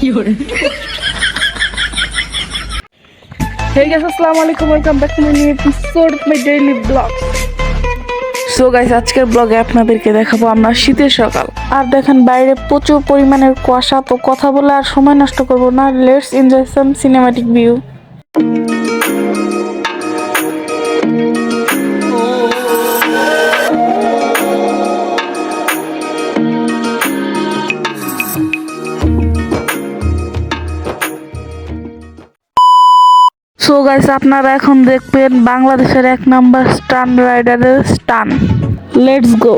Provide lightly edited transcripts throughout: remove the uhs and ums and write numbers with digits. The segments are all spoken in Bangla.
Hey guys, assalamu alaikum. Welcome back to my new episode of my daily vlog. So guys, আজকের ব্লগে আপনাদেরকে দেখাবো আমরা শীতের সকাল। আর দেখেন বাইরে প্রচুর পরিমাণের কুয়াশা, তো কথা বলে আর সময় নষ্ট করব না। Let's enjoy some cinematic view. So guys, আপনারা এখন দেখবেন বাংলাদেশের 1 number stun রাইডারের stun. Let's go.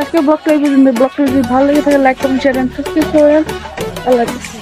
আজকে ব্লগটা এই পর্যন্ত। ব্লগটা যদি ভালো লেগে থাকে like comment share and subscribe করবেন। আল্লাহ হাফেজ।